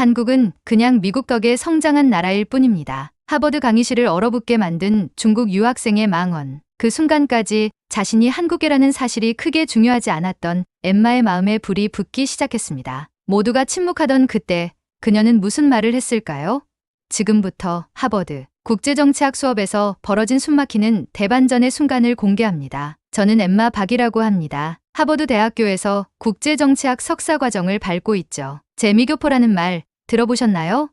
한국은 그냥 미국 덕에 성장한 나라일 뿐입니다. 하버드 강의실을 얼어붙게 만든 중국 유학생의 망언. 그 순간까지 자신이 한국계라는 사실이 크게 중요하지 않았던 엠마의 마음에 불이 붙기 시작했습니다. 모두가 침묵하던 그때 그녀는 무슨 말을 했을까요? 지금부터 하버드 국제정치학 수업에서 벌어진 숨막히는 대반전의 순간을 공개합니다. 저는 엠마 박이라고 합니다. 하버드 대학교에서 국제정치학 석사과정을 밟고 있죠. 재미교포라는 말 들어보셨나요?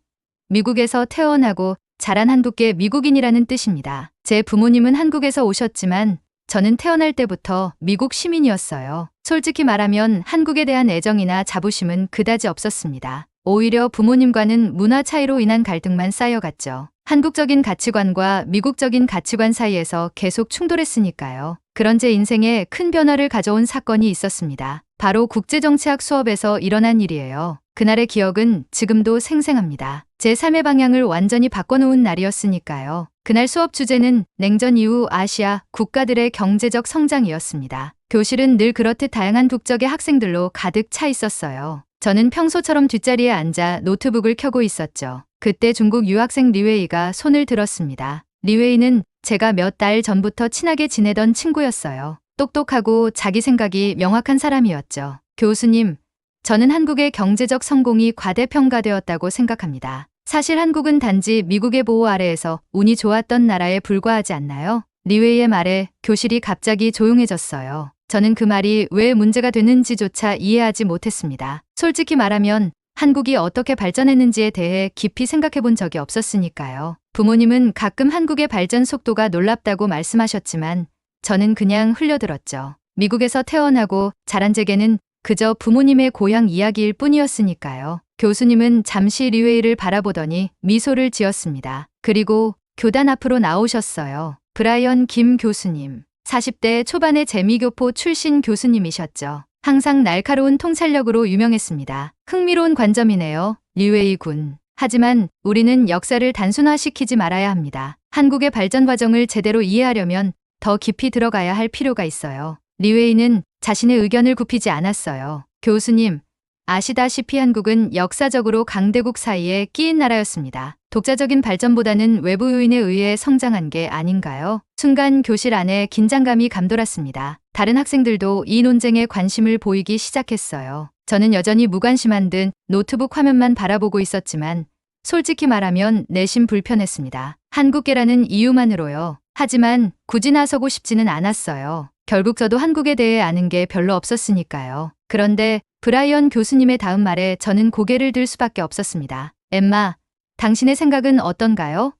미국에서 태어나고 자란 한국계 미국인이라는 뜻입니다. 제 부모님은 한국에서 오셨지만 저는 태어날 때부터 미국 시민이었어요. 솔직히 말하면 한국에 대한 애정이나 자부심은 그다지 없었습니다. 오히려 부모님과는 문화 차이로 인한 갈등만 쌓여갔죠. 한국적인 가치관과 미국적인 가치관 사이에서 계속 충돌했으니까요. 그런 제 인생에 큰 변화를 가져온 사건이 있었습니다. 바로 국제정치학 수업에서 일어난 일이에요. 그날의 기억은 지금도 생생합니다. 제 삶의 방향을 완전히 바꿔놓은 날이었으니까요. 그날 수업 주제는 냉전 이후 아시아 국가들의 경제적 성장이었습니다. 교실은 늘 그렇듯 다양한 국적의 학생들로 가득 차 있었어요. 저는 평소처럼 뒷자리에 앉아 노트북을 켜고 있었죠. 그때 중국 유학생 리웨이가 손을 들었습니다. 리웨이는 제가 몇 달 전부터 친하게 지내던 친구였어요. 똑똑하고 자기 생각이 명확한 사람이었죠. 교수님, 저는 한국의 경제적 성공이 과대평가되었다고 생각합니다. 사실 한국은 단지 미국의 보호 아래에서 운이 좋았던 나라에 불과하지 않나요? 리웨이의 말에 교실이 갑자기 조용해졌어요. 저는 그 말이 왜 문제가 되는지조차 이해하지 못했습니다. 솔직히 말하면 한국이 어떻게 발전했는지에 대해 깊이 생각해 본 적이 없었으니까요. 부모님은 가끔 한국의 발전 속도가 놀랍다고 말씀하셨지만 저는 그냥 흘려들었죠. 미국에서 태어나고 자란 제게는 그저 부모님의 고향 이야기일 뿐이었으니까요. 교수님은 잠시 리웨이를 바라보더니 미소를 지었습니다. 그리고 교단 앞으로 나오셨어요. 브라이언 김 교수님. 40대 초반의 재미교포 출신 교수님이셨죠. 항상 날카로운 통찰력으로 유명했습니다. 흥미로운 관점이네요. 리웨이 군. 하지만 우리는 역사를 단순화시키지 말아야 합니다. 한국의 발전 과정을 제대로 이해하려면 더 깊이 들어가야 할 필요가 있어요. 리웨이는 자신의 의견을 굽히지 않았어요. 교수님, 아시다시피 한국은 역사적으로 강대국 사이에 끼인 나라였습니다. 독자적인 발전보다는 외부 요인에 의해 성장한 게 아닌가요? 순간 교실 안에 긴장감이 감돌았습니다. 다른 학생들도 이 논쟁에 관심을 보이기 시작했어요. 저는 여전히 무관심한 듯 노트북 화면만 바라보고 있었지만 솔직히 말하면 내심 불편했습니다. 한국계라는 이유만으로요. 하지만 굳이 나서고 싶지는 않았어요. 결국 저도 한국에 대해 아는 게 별로 없었으니까요. 그런데 브라이언 교수님의 다음 말에 저는 고개를 들 수밖에 없었습니다. 엠마, 당신의 생각은 어떤가요?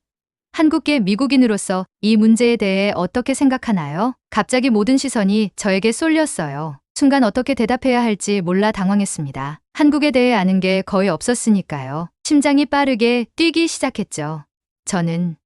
한국계 미국인으로서 이 문제에 대해 어떻게 생각하나요? 갑자기 모든 시선이 저에게 쏠렸어요. 순간 어떻게 대답해야 할지 몰라 당황했습니다. 한국에 대해 아는 게 거의 없었으니까요. 심장이 빠르게 뛰기 시작했죠. 저는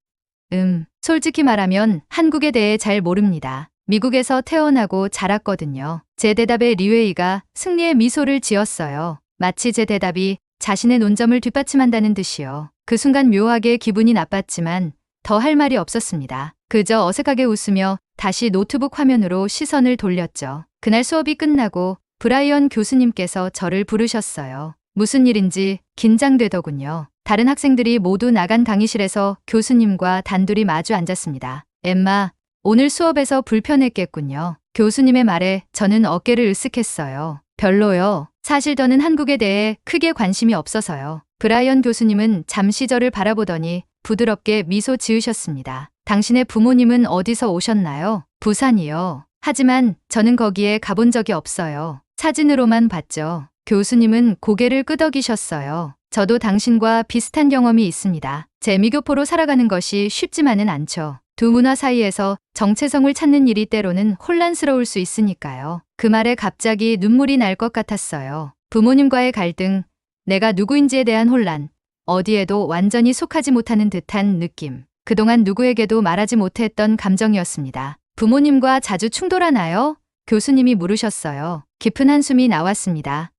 솔직히 말하면 한국에 대해 잘 모릅니다. 미국에서 태어나고 자랐거든요. 제 대답에 리웨이가 승리의 미소를 지었어요. 마치 제 대답이 자신의 논점을 뒷받침한다는 듯이요. 그 순간 묘하게 기분이 나빴지만 더 할 말이 없었습니다. 그저 어색하게 웃으며 다시 노트북 화면으로 시선을 돌렸죠. 그날 수업이 끝나고 브라이언 교수님께서 저를 부르셨어요. 무슨 일인지 긴장되더군요. 다른 학생들이 모두 나간 강의실에서 교수님과 단둘이 마주 앉았습니다. 엠마, 오늘 수업에서 불편했겠군요. 교수님의 말에 저는 어깨를 으쓱했어요. 별로요. 사실 저는 한국에 대해 크게 관심이 없어서요. 브라이언 교수님은 잠시 저를 바라보더니 부드럽게 미소 지으셨습니다. 당신의 부모님은 어디서 오셨나요? 부산이요. 하지만 저는 거기에 가본 적이 없어요. 사진으로만 봤죠. 교수님은 고개를 끄덕이셨어요. 저도 당신과 비슷한 경험이 있습니다. 재미교포로 살아가는 것이 쉽지만은 않죠. 두 문화 사이에서 정체성을 찾는 일이 때로는 혼란스러울 수 있으니까요. 그 말에 갑자기 눈물이 날 것 같았어요. 부모님과의 갈등, 내가 누구인지에 대한 혼란, 어디에도 완전히 속하지 못하는 듯한 느낌. 그동안 누구에게도 말하지 못했던 감정이었습니다. 부모님과 자주 충돌하나요? 교수님이 물으셨어요. 깊은 한숨이 나왔습니다.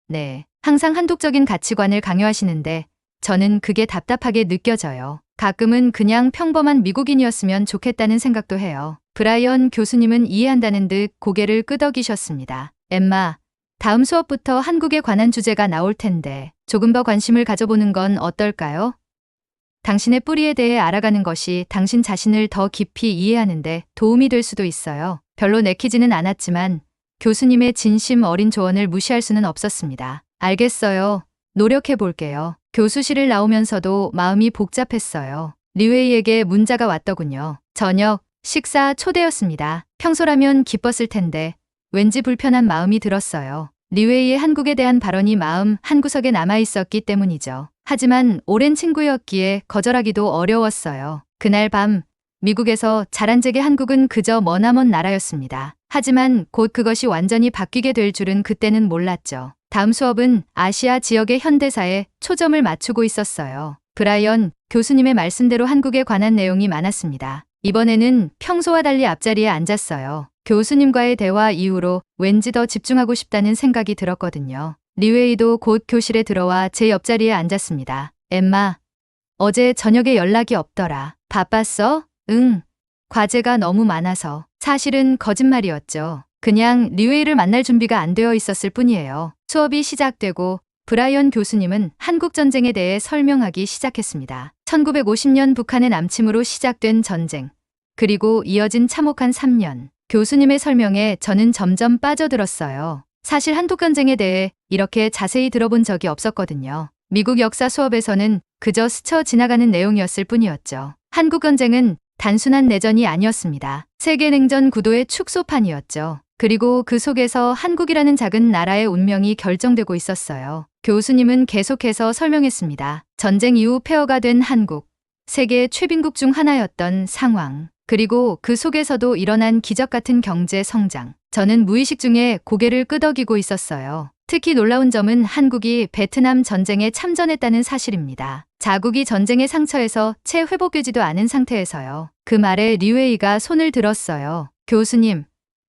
네, 항상 한독적인 가치관을 강요하시는데 저는 그게 답답하게 느껴져요. 가끔은 그냥 평범한 미국인이었으면 좋겠다는 생각도 해요. 브라이언 교수님은 이해한다는 듯 고개를 끄덕이셨습니다. 엠마, 다음 수업부터 한국에 관한 주제가 나올 텐데 조금 더 관심을 가져보는 건 어떨까요? 당신의 뿌리에 대해 알아가는 것이 당신 자신을 더 깊이 이해하는데 도움이 될 수도 있어요. 별로 내키지는 않았지만 교수님의 진심 어린 조언을 무시할 수는 없었습니다. 알겠어요. 노력해 볼게요. 교수실을 나오면서도 마음이 복잡했어요. 리웨이에게 문자가 왔더군요. 저녁 식사 초대였습니다. 평소라면 기뻤을 텐데 왠지 불편한 마음이 들었어요. 리웨이의 한국에 대한 발언이 마음 한구석에 남아있었기 때문이죠. 하지만 오랜 친구였기에 거절하기도 어려웠어요. 그날 밤 미국에서 자란 제게 한국은 그저 머나먼 나라였습니다. 하지만 곧 그것이 완전히 바뀌게 될 줄은 그때는 몰랐죠. 다음 수업은 아시아 지역의 현대사에 초점을 맞추고 있었어요. 브라이언 교수님의 말씀대로 한국에 관한 내용이 많았습니다. 이번에는 평소와 달리 앞자리에 앉았어요. 교수님과의 대화 이후로 왠지 더 집중하고 싶다는 생각이 들었거든요. 리웨이도 곧 교실에 들어와 제 옆자리에 앉았습니다. 엠마, 어제 저녁에 연락이 없더라. 바빴어? 응. 과제가 너무 많아서. 사실은 거짓말이었죠. 그냥 리웨이를 만날 준비가 안 되어 있었을 뿐이에요. 수업이 시작되고 브라이언 교수님은 한국전쟁에 대해 설명하기 시작했습니다. 1950년 북한의 남침으로 시작된 전쟁, 그리고 이어진 참혹한 3년. 교수님의 설명에 저는 점점 빠져들었어요. 사실 한국전쟁에 대해 이렇게 자세히 들어본 적이 없었거든요. 미국 역사 수업에서는 그저 스쳐 지나가는 내용이었을 뿐이었죠. 한국전쟁은 단순한 내전이 아니었습니다. 세계냉전 구도의 축소판이었죠. 그리고 그 속에서 한국이라는 작은 나라의 운명이 결정되고 있었어요. 교수님은 계속해서 설명했습니다. 전쟁 이후 폐허가 된 한국, 세계 최빈국 중 하나였던 상황, 그리고 그 속에서도 일어난 기적 같은 경제 성장. 저는 무의식 중에 고개를 끄덕이고 있었어요. 특히 놀라운 점은 한국이 베트남 전쟁에 참전했다는 사실입니다. 자국이 전쟁의 상처에서 채 회복되지도 않은 상태에서요. 그 말에 리웨이가 손을 들었어요. 교수님,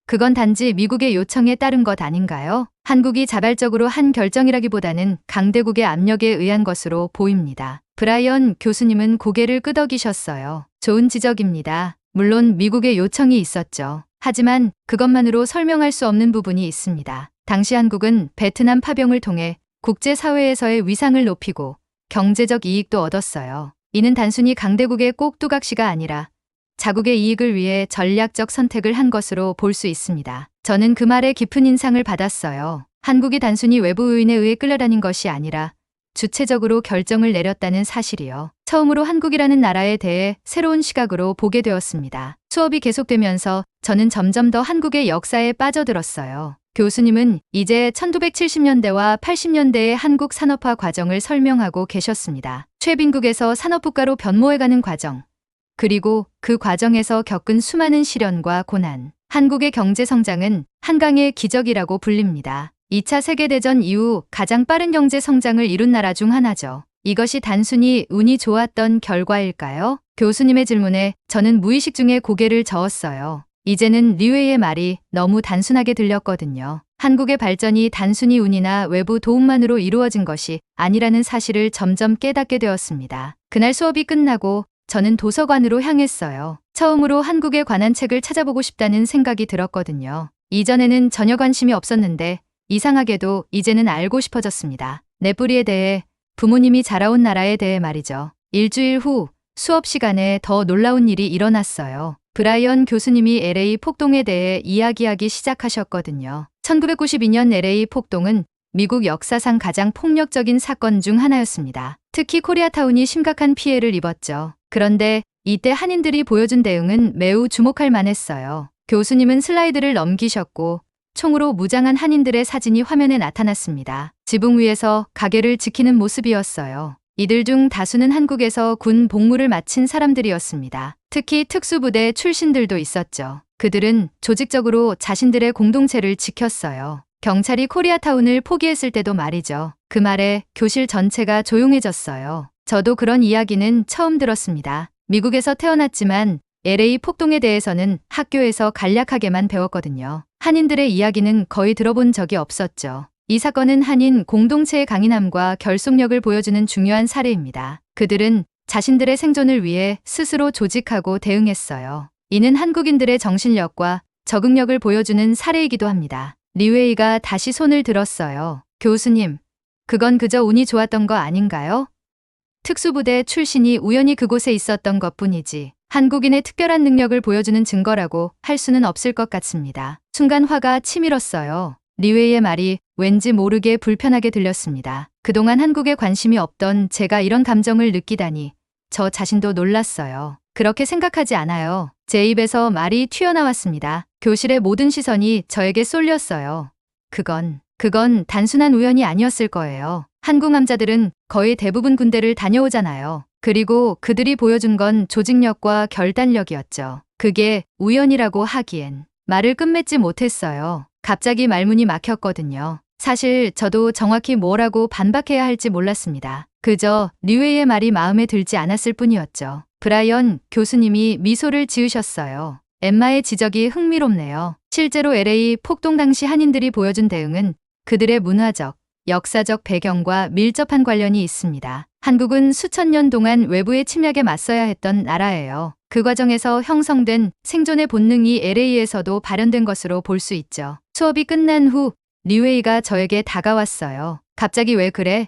그건 단지 미국의 요청에 따른 것 아닌가요? 한국이 자발적으로 한 결정이라기보다는 강대국의 압력에 의한 것으로 보입니다. 브라이언 교수님은 고개를 끄덕이셨어요. 좋은 지적입니다. 물론 미국의 요청이 있었죠. 하지만 그것만으로 설명할 수 없는 부분이 있습니다. 당시 한국은 베트남 파병을 통해 국제사회에서의 위상을 높이고 경제적 이익도 얻었어요. 이는 단순히 강대국의 꼭두각시가 아니라 자국의 이익을 위해 전략적 선택을 한 것으로 볼 수 있습니다. 저는 그 말에 깊은 인상을 받았어요. 한국이 단순히 외부 요인에 의해 끌려다닌 것이 아니라 주체적으로 결정을 내렸다는 사실이요. 처음으로 한국이라는 나라에 대해 새로운 시각으로 보게 되었습니다. 수업이 계속되면서 저는 점점 더 한국의 역사에 빠져들었어요. 교수님은 이제 1970년대와 80년대의 한국 산업화 과정을 설명하고 계셨습니다. 최빈국에서 산업국가로 변모해가는 과정, 그리고 그 과정에서 겪은 수많은 시련과 고난. 한국의 경제 성장은 한강의 기적이라고 불립니다. 2차 세계대전 이후 가장 빠른 경제 성장을 이룬 나라 중 하나죠. 이것이 단순히 운이 좋았던 결과일까요? 교수님의 질문에 저는 무의식 중에 고개를 저었어요. 이제는 리웨이의 말이 너무 단순하게 들렸거든요. 한국의 발전이 단순히 운이나 외부 도움만으로 이루어진 것이 아니라는 사실을 점점 깨닫게 되었습니다. 그날 수업이 끝나고 저는 도서관으로 향했어요. 처음으로 한국에 관한 책을 찾아보고 싶다는 생각이 들었거든요. 이전에는 전혀 관심이 없었는데 이상하게도 이제는 알고 싶어졌습니다. 내 뿌리에 대해, 부모님이 자라온 나라에 대해 말이죠. 일주일 후 수업 시간에 더 놀라운 일이 일어났어요. 브라이언 교수님이 LA 폭동에 대해 이야기하기 시작하셨거든요. 1992년 LA 폭동은 미국 역사상 가장 폭력적인 사건 중 하나였습니다. 특히 코리아타운이 심각한 피해를 입었죠. 그런데 이때 한인들이 보여준 대응은 매우 주목할 만했어요. 교수님은 슬라이드를 넘기셨고 총으로 무장한 한인들의 사진이 화면에 나타났습니다. 지붕 위에서 가게를 지키는 모습이었어요. 이들 중 다수는 한국에서 군 복무를 마친 사람들이었습니다. 특히 특수부대 출신들도 있었죠. 그들은 조직적으로 자신들의 공동체를 지켰어요. 경찰이 코리아타운을 포기했을 때도 말이죠. 그 말에 교실 전체가 조용해졌어요. 저도 그런 이야기는 처음 들었습니다. 미국에서 태어났지만 LA 폭동에 대해서는 학교에서 간략하게만 배웠거든요. 한인들의 이야기는 거의 들어본 적이 없었죠. 이 사건은 한인 공동체의 강인함과 결속력을 보여주는 중요한 사례입니다. 그들은 자신들의 생존을 위해 스스로 조직하고 대응했어요. 이는 한국인들의 정신력과 적응력을 보여주는 사례이기도 합니다. 리웨이가 다시 손을 들었어요. 교수님, 그건 그저 운이 좋았던 거 아닌가요? 특수부대 출신이 우연히 그곳에 있었던 것뿐이지 한국인의 특별한 능력을 보여주는 증거라고 할 수는 없을 것 같습니다. 순간 화가 치밀었어요. 리웨이의 말이 왠지 모르게 불편하게 들렸습니다. 그동안 한국에 관심이 없던 제가 이런 감정을 느끼다니 저 자신도 놀랐어요. 그렇게 생각하지 않아요. 제 입에서 말이 튀어나왔습니다. 교실의 모든 시선이 저에게 쏠렸어요. 그건 단순한 우연이 아니었을 거예요. 한국 남자들은 거의 대부분 군대를 다녀오잖아요. 그리고 그들이 보여준 건 조직력과 결단력이었죠. 그게 우연이라고 하기엔 말을 끝맺지 못했어요. 갑자기 말문이 막혔거든요. 사실 저도 정확히 뭐라고 반박해야 할지 몰랐습니다. 그저 리웨이의 말이 마음에 들지 않았을 뿐이었죠. 브라이언 교수님이 미소를 지으셨어요. 엠마의 지적이 흥미롭네요. 실제로 LA 폭동 당시 한인들이 보여준 대응은 그들의 문화적, 역사적 배경과 밀접한 관련이 있습니다. 한국은 수천 년 동안 외부의 침략에 맞서야 했던 나라예요. 그 과정에서 형성된 생존의 본능이 LA에서도 발현된 것으로 볼 수 있죠. 수업이 끝난 후 리웨이가 저에게 다가왔어요. 갑자기 왜 그래?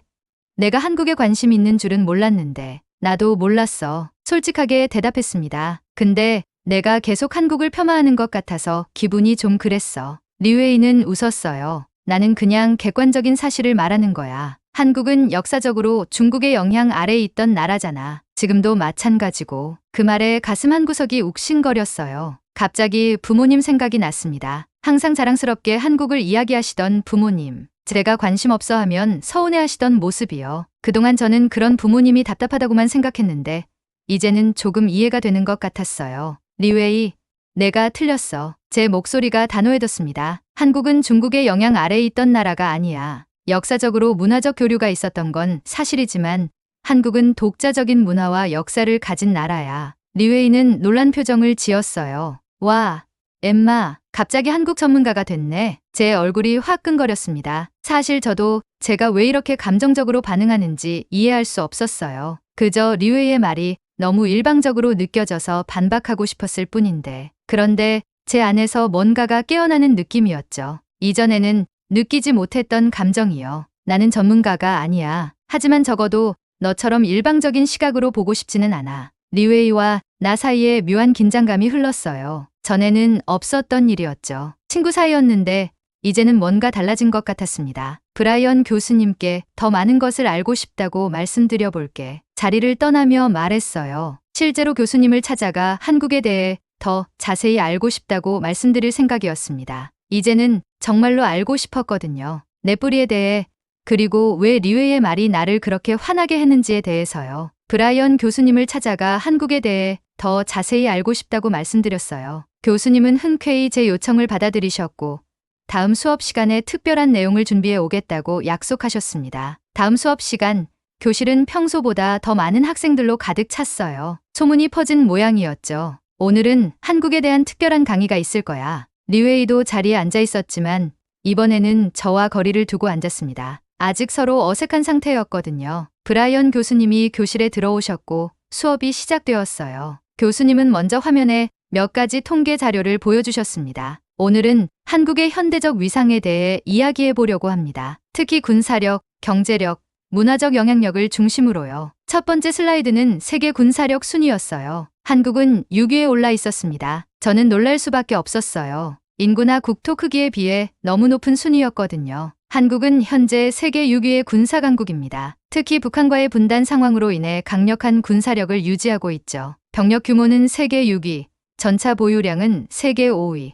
내가 한국에 관심 있는 줄은 몰랐는데. 나도 몰랐어. 솔직하게 대답했습니다. 근데 내가 계속 한국을 폄하하는 것 같아서 기분이 좀 그랬어. 리웨이는 웃었어요. 나는 그냥 객관적인 사실을 말하는 거야. 한국은 역사적으로 중국의 영향 아래에 있던 나라잖아. 지금도 마찬가지고. 그 말에 가슴 한구석이 욱신거렸어요. 갑자기 부모님 생각이 났습니다. 항상 자랑스럽게 한국을 이야기하시던 부모님. 제가 관심 없어 하면 서운해하시던 모습이요. 그동안 저는 그런 부모님이 답답하다고만 생각했는데 이제는 조금 이해가 되는 것 같았어요. 리웨이, 내가 틀렸어. 제 목소리가 단호해졌습니다. 한국은 중국의 영향 아래에 있던 나라가 아니야. 역사적으로 문화적 교류가 있었던 건 사실이지만 한국은 독자적인 문화와 역사를 가진 나라야. 리웨이는 놀란 표정을 지었어요. 와, 엠마, 갑자기 한국 전문가가 됐네. 제 얼굴이 화끈거렸습니다. 사실 저도 제가 왜 이렇게 감정적으로 반응하는지 이해할 수 없었어요. 그저 리웨이의 말이 너무 일방적으로 느껴져서 반박하고 싶었을 뿐인데. 그런데 제 안에서 뭔가가 깨어나는 느낌이었죠. 이전에는 느끼지 못했던 감정이요. 나는 전문가가 아니야. 하지만 적어도 너처럼 일방적인 시각으로 보고 싶지는 않아. 리웨이와 나 사이에 묘한 긴장감이 흘렀어요. 전에는 없었던 일이었죠. 친구 사이였는데 이제는 뭔가 달라진 것 같았습니다. 브라이언 교수님께 더 많은 것을 알고 싶다고 말씀드려 볼게. 자리를 떠나며 말했어요. 실제로 교수님을 찾아가 한국에 대해 더 자세히 알고 싶다고 말씀드릴 생각이었습니다. 이제는 정말로 알고 싶었거든요. 내 뿌리에 대해, 그리고 왜 리웨이의 말이 나를 그렇게 화나게 했는지에 대해서요. 브라이언 교수님을 찾아가 한국에 대해 더 자세히 알고 싶다고 말씀드렸어요. 교수님은 흔쾌히 제 요청을 받아들이셨고 다음 수업 시간에 특별한 내용을 준비해 오겠다고 약속하셨습니다. 다음 수업 시간, 교실은 평소보다 더 많은 학생들로 가득 찼어요. 소문이 퍼진 모양이었죠. 오늘은 한국에 대한 특별한 강의가 있을 거야. 리웨이도 자리에 앉아 있었지만 이번에는 저와 거리를 두고 앉았습니다. 아직 서로 어색한 상태였거든요. 브라이언 교수님이 교실에 들어오셨고 수업이 시작되었어요. 교수님은 먼저 화면에 몇 가지 통계 자료를 보여주셨습니다. 오늘은 한국의 현대적 위상에 대해 이야기해 보려고 합니다. 특히 군사력, 경제력, 문화적 영향력을 중심으로요. 첫 번째 슬라이드는 세계 군사력 순위였어요. 한국은 6위에 올라 있었습니다. 저는 놀랄 수밖에 없었어요. 인구나 국토 크기에 비해 너무 높은 순위였거든요. 한국은 현재 세계 6위의 군사 강국입니다. 특히 북한과의 분단 상황으로 인해 강력한 군사력을 유지하고 있죠. 병력 규모는 세계 6위, 전차 보유량은 세계 5위,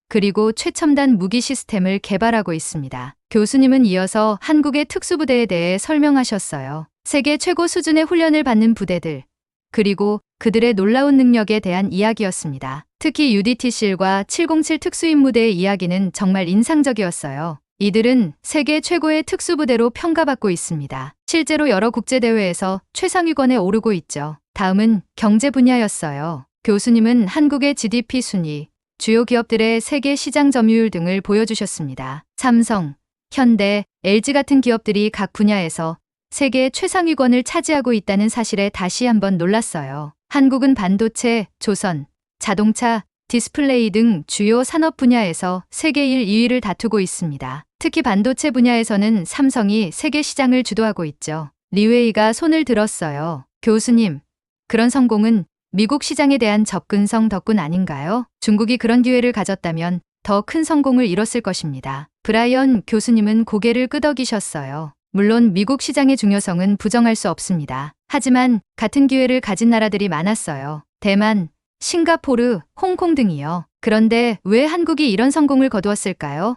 그리고 최첨단 무기 시스템을 개발하고 있습니다. 교수님은 이어서 한국의 특수부대에 대해 설명하셨어요. 세계 최고 수준의 훈련을 받는 부대들, 그리고 그들의 놀라운 능력에 대한 이야기였습니다. 특히 UDT-실과 707 특수임무대의 이야기는 정말 인상적이었어요. 이들은 세계 최고의 특수부대로 평가받고 있습니다. 실제로 여러 국제대회에서 최상위권에 오르고 있죠. 다음은 경제 분야였어요. 교수님은 한국의 GDP 순위, 주요 기업들의 세계 시장 점유율 등을 보여주셨습니다. 삼성, 현대, LG 같은 기업들이 각 분야에서 세계 최상위권을 차지하고 있다는 사실에 다시 한번 놀랐어요. 한국은 반도체, 조선, 자동차, 디스플레이 등 주요 산업 분야에서 세계 1, 2위를 다투고 있습니다. 특히 반도체 분야에서는 삼성이 세계 시장을 주도하고 있죠. 리웨이가 손을 들었어요. 교수님, 그런 성공은 미국 시장에 대한 접근성 덕분 아닌가요? 중국이 그런 기회를 가졌다면 더 큰 성공을 이뤘을 것입니다. 브라이언 교수님은 고개를 끄덕이셨어요. 물론 미국 시장의 중요성은 부정할 수 없습니다. 하지만 같은 기회를 가진 나라들이 많았어요. 대만, 싱가포르, 홍콩 등이요. 그런데 왜 한국이 이런 성공을 거두었을까요?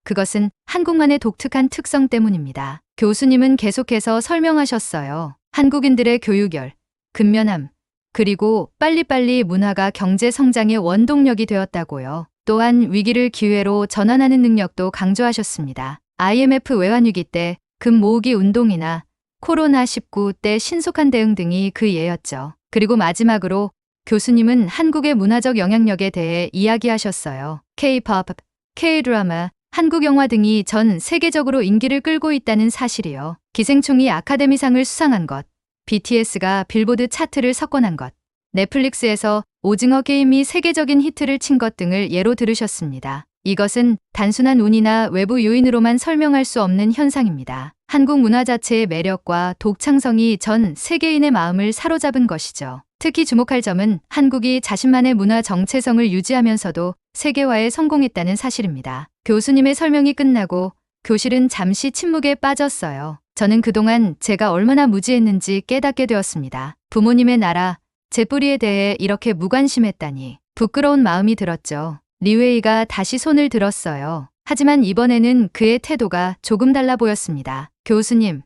그것은 한국만의 독특한 특성 때문입니다. 교수님은 계속해서 설명하셨어요. 한국인들의 교육열, 근면함, 그리고 빨리빨리 문화가 경제 성장의 원동력이 되었다고요. 또한 위기를 기회로 전환하는 능력도 강조하셨습니다. IMF 외환위기 때 금 모으기 운동이나 코로나19 때 신속한 대응 등이 그 예였죠. 그리고 마지막으로 교수님은 한국의 문화적 영향력에 대해 이야기하셨어요. K-pop, K-드라마, 한국 영화 등이 전 세계적으로 인기를 끌고 있다는 사실이요. 기생충이 아카데미상을 수상한 것, BTS가 빌보드 차트를 석권한 것, 넷플릭스에서 오징어 게임이 세계적인 히트를 친 것 등을 예로 들으셨습니다. 이것은 단순한 운이나 외부 요인으로만 설명할 수 없는 현상입니다. 한국 문화 자체의 매력과 독창성이 전 세계인의 마음을 사로잡은 것이죠. 특히 주목할 점은 한국이 자신만의 문화 정체성을 유지하면서도 세계화에 성공했다는 사실입니다. 교수님의 설명이 끝나고 교실은 잠시 침묵에 빠졌어요. 저는 그동안 제가 얼마나 무지했는지 깨닫게 되었습니다. 부모님의 나라, 제 뿌리에 대해 이렇게 무관심했다니 부끄러운 마음이 들었죠. 리웨이가 다시 손을 들었어요. 하지만 이번에는 그의 태도가 조금 달라 보였습니다. 교수님,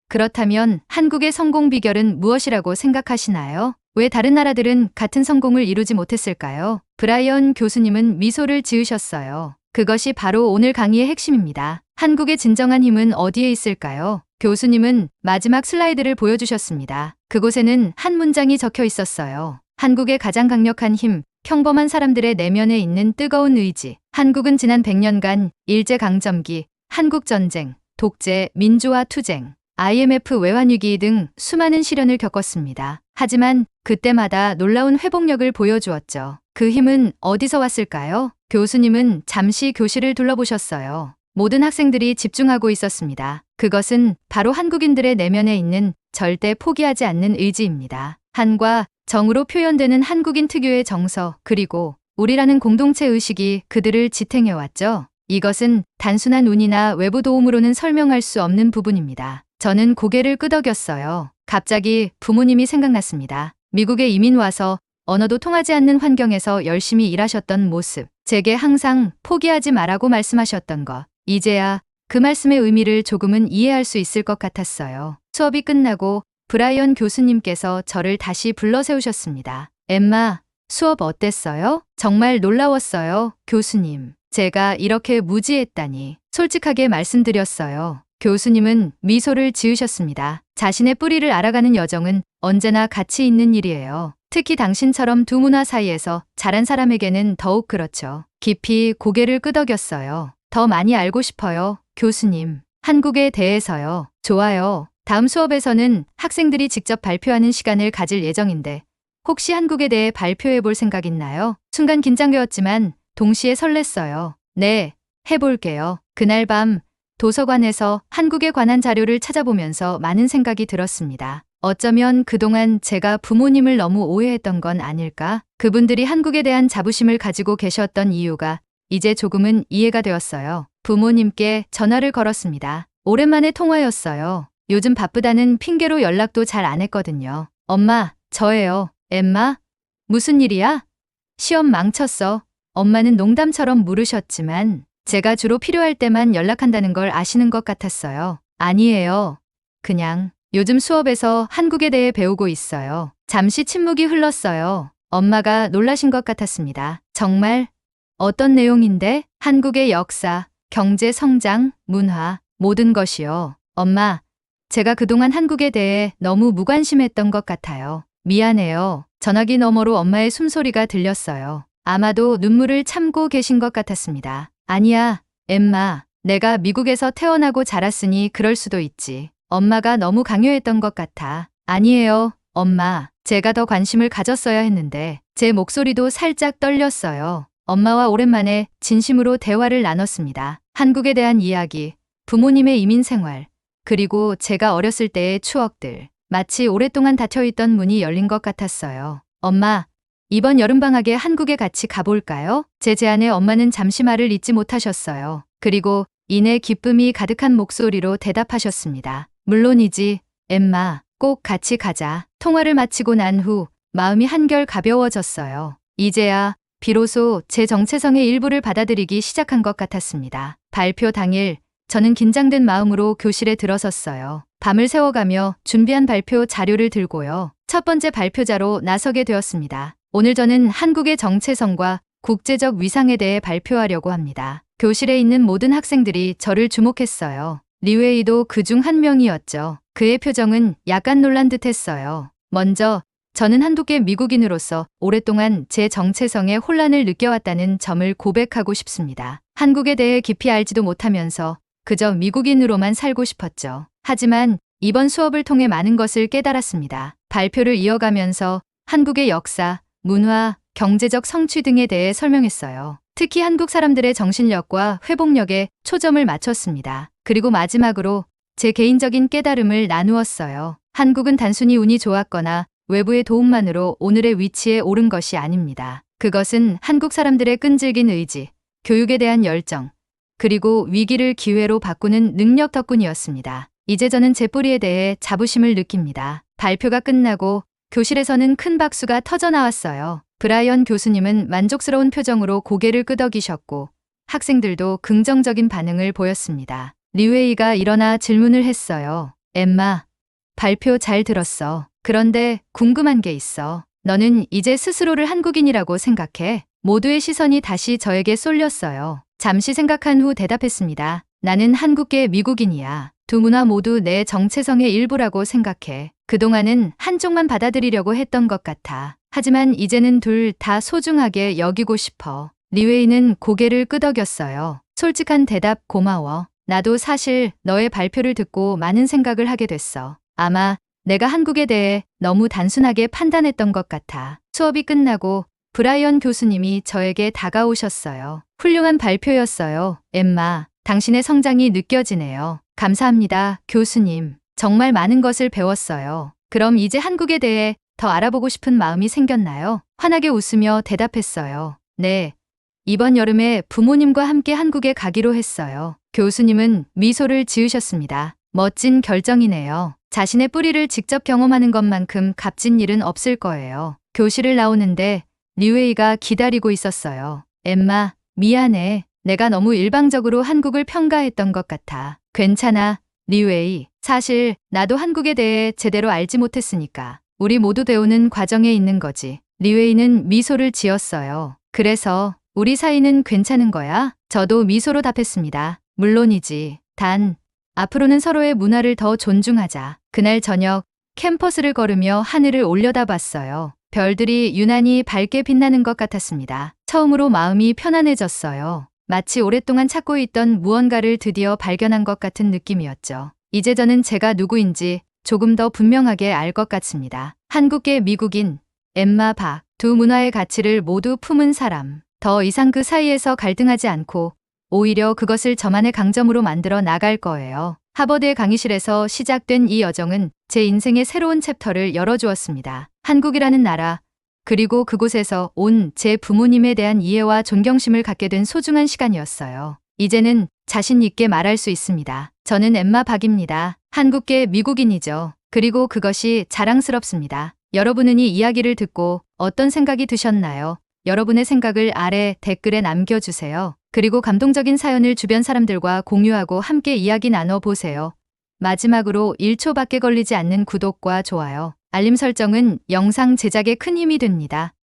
그렇다면 한국의 성공 비결은 무엇이라고 생각하시나요? 왜 다른 나라들은 같은 성공을 이루지 못했을까요? 브라이언 교수님은 미소를 지으셨어요. 그것이 바로 오늘 강의의 핵심입니다. 한국의 진정한 힘은 어디에 있을까요? 교수님은 마지막 슬라이드를 보여주셨습니다. 그곳에는 한 문장이 적혀 있었어요. 한국의 가장 강력한 힘, 평범한 사람들의 내면에 있는 뜨거운 의지. 한국은 지난 100년간 일제강점기, 한국전쟁, 독재, 민주화 투쟁, IMF 외환위기 등 수많은 시련을 겪었습니다. 하지만 그때마다 놀라운 회복력을 보여주었죠. 그 힘은 어디서 왔을까요? 교수님은 잠시 교실을 둘러보셨어요. 모든 학생들이 집중하고 있었습니다. 그것은 바로 한국인들의 내면에 있는 절대 포기하지 않는 의지입니다. 한과 정으로 표현되는 한국인 특유의 정서, 그리고 우리라는 공동체 의식이 그들을 지탱해왔죠. 이것은 단순한 운이나 외부 도움으로는 설명할 수 없는 부분입니다. 저는 고개를 끄덕였어요. 갑자기 부모님이 생각났습니다. 미국에 이민 와서 언어도 통하지 않는 환경에서 열심히 일하셨던 모습. 제게 항상 포기하지 말라고 말씀하셨던 것. 이제야 그 말씀의 의미를 조금은 이해할 수 있을 것 같았어요. 수업이 끝나고 브라이언 교수님께서 저를 다시 불러 세우셨습니다. 엠마, 수업 어땠어요? 정말 놀라웠어요, 교수님. 제가 이렇게 무지했다니. 솔직하게 말씀드렸어요. 교수님은 미소를 지으셨습니다. 자신의 뿌리를 알아가는 여정은 언제나 가치 있는 일이에요. 특히 당신처럼 두 문화 사이에서 자란 사람에게는 더욱 그렇죠. 깊이 고개를 끄덕였어요. 더 많이 알고 싶어요, 교수님. 한국에 대해서요. 좋아요. 다음 수업에서는 학생들이 직접 발표하는 시간을 가질 예정인데 혹시 한국에 대해 발표해 볼 생각 있나요? 순간 긴장되었지만 동시에 설렜어요. 네, 해볼게요. 그날 밤 도서관에서 한국에 관한 자료를 찾아보면서 많은 생각이 들었습니다. 어쩌면 그동안 제가 부모님을 너무 오해했던 건 아닐까? 그분들이 한국에 대한 자부심을 가지고 계셨던 이유가 이제 조금은 이해가 되었어요. 부모님께 전화를 걸었습니다. 오랜만에 통화였어요. 요즘 바쁘다는 핑계로 연락도 잘 안 했거든요. 엄마, 저예요. 엠마? 무슨 일이야? 시험 망쳤어. 엄마는 농담처럼 물으셨지만 제가 주로 필요할 때만 연락한다는 걸 아시는 것 같았어요. 아니에요. 그냥 요즘 수업에서 한국에 대해 배우고 있어요. 잠시 침묵이 흘렀어요. 엄마가 놀라신 것 같았습니다. 정말? 어떤 내용인데? 한국의 역사, 경제 성장, 문화, 모든 것이요. 엄마, 제가 그동안 한국에 대해 너무 무관심했던 것 같아요. 미안해요. 전화기 너머로 엄마의 숨소리가 들렸어요. 아마도 눈물을 참고 계신 것 같았습니다. 아니야, 엠마. 내가 미국에서 태어나고 자랐으니 그럴 수도 있지. 엄마가 너무 강요했던 것 같아. 아니에요, 엄마. 제가 더 관심을 가졌어야 했는데 제 목소리도 살짝 떨렸어요. 엄마와 오랜만에 진심으로 대화를 나눴습니다. 한국에 대한 이야기, 부모님의 이민 생활, 그리고 제가 어렸을 때의 추억들. 마치 오랫동안 닫혀있던 문이 열린 것 같았어요. 엄마, 이번 여름방학에 한국에 같이 가볼까요? 제 제안에 엄마는 잠시 말을 잇지 못하셨어요. 그리고 이내 기쁨이 가득한 목소리로 대답하셨습니다. 물론이지, 엠마. 꼭 같이 가자. 통화를 마치고 난 후 마음이 한결 가벼워졌어요. 이제야 비로소 제 정체성의 일부를 받아들이기 시작한 것 같았습니다. 발표 당일 저는 긴장된 마음으로 교실에 들어섰어요. 밤을 새워가며 준비한 발표 자료를 들고요. 첫 번째 발표자로 나서게 되었습니다. 오늘 저는 한국의 정체성과 국제적 위상에 대해 발표하려고 합니다. 교실에 있는 모든 학생들이 저를 주목했어요. 리웨이도 그중 한 명이었죠. 그의 표정은 약간 놀란 듯했어요. 먼저 저는 한국계 미국인으로서 오랫동안 제 정체성에 혼란을 느껴왔다는 점을 고백하고 싶습니다. 한국에 대해 깊이 알지도 못하면서 그저 미국인으로만 살고 싶었죠. 하지만 이번 수업을 통해 많은 것을 깨달았습니다. 발표를 이어가면서 한국의 역사, 문화, 경제적 성취 등에 대해 설명했어요. 특히 한국 사람들의 정신력과 회복력에 초점을 맞췄습니다. 그리고 마지막으로 제 개인적인 깨달음을 나누었어요. 한국은 단순히 운이 좋았거나 외부의 도움만으로 오늘의 위치에 오른 것이 아닙니다. 그것은 한국 사람들의 끈질긴 의지, 교육에 대한 열정, 그리고 위기를 기회로 바꾸는 능력 덕분이었습니다. 이제 저는 제 뿌리에 대해 자부심을 느낍니다. 발표가 끝나고 교실에서는 큰 박수가 터져 나왔어요. 브라이언 교수님은 만족스러운 표정으로 고개를 끄덕이셨고 학생들도 긍정적인 반응을 보였습니다. 리웨이가 일어나 질문을 했어요. 엠마, 발표 잘 들었어. 그런데 궁금한 게 있어. 너는 이제 스스로를 한국인이라고 생각해? 모두의 시선이 다시 저에게 쏠렸어요. 잠시 생각한 후 대답했습니다. 나는 한국계 미국인이야. 두 문화 모두 내 정체성의 일부라고 생각해. 그동안은 한쪽만 받아들이려고 했던 것 같아. 하지만 이제는 둘 다 소중하게 여기고 싶어. 리웨이는 고개를 끄덕였어요. 솔직한 대답 고마워. 나도 사실 너의 발표를 듣고 많은 생각을 하게 됐어. 아마 내가 한국에 대해 너무 단순하게 판단했던 것 같아. 수업이 끝나고 브라이언 교수님이 저에게 다가오셨어요. 훌륭한 발표였어요. 엠마, 당신의 성장이 느껴지네요. 감사합니다, 교수님. 정말 많은 것을 배웠어요. 그럼 이제 한국에 대해 더 알아보고 싶은 마음이 생겼나요? 환하게 웃으며 대답했어요. 네. 이번 여름에 부모님과 함께 한국에 가기로 했어요. 교수님은 미소를 지으셨습니다. 멋진 결정이네요. 자신의 뿌리를 직접 경험하는 것만큼 값진 일은 없을 거예요. 교실을 나오는데 리웨이가 기다리고 있었어요. 엠마, 미안해. 내가 너무 일방적으로 한국을 평가했던 것 같아. 괜찮아, 리웨이. 사실 나도 한국에 대해 제대로 알지 못했으니까. 우리 모두 배우는 과정에 있는 거지. 리웨이는 미소를 지었어요. 그래서 우리 사이는 괜찮은 거야? 저도 미소로 답했습니다. 물론이지. 단, 앞으로는 서로의 문화를 더 존중하자. 그날 저녁 캠퍼스를 걸으며 하늘을 올려다봤어요. 별들이 유난히 밝게 빛나는 것 같았습니다. 처음으로 마음이 편안해졌어요. 마치 오랫동안 찾고 있던 무언가를 드디어 발견한 것 같은 느낌이었죠. 이제 저는 제가 누구인지 조금 더 분명하게 알 것 같습니다. 한국계 미국인, 엠마 박. 두 문화의 가치를 모두 품은 사람. 더 이상 그 사이에서 갈등하지 않고 오히려 그것을 저만의 강점으로 만들어 나갈 거예요. 하버드의 강의실에서 시작된 이 여정은 제 인생의 새로운 챕터를 열어주었습니다. 한국이라는 나라, 그리고 그곳에서 온 제 부모님에 대한 이해와 존경심을 갖게 된 소중한 시간이었어요. 이제는 자신 있게 말할 수 있습니다. 저는 엠마 박입니다. 한국계 미국인이죠. 그리고 그것이 자랑스럽습니다. 여러분은 이 이야기를 듣고 어떤 생각이 드셨나요? 여러분의 생각을 아래 댓글에 남겨주세요. 그리고 감동적인 사연을 주변 사람들과 공유하고 함께 이야기 나눠보세요. 마지막으로 1초밖에 걸리지 않는 구독과 좋아요, 알림 설정은 영상 제작에 큰 힘이 됩니다.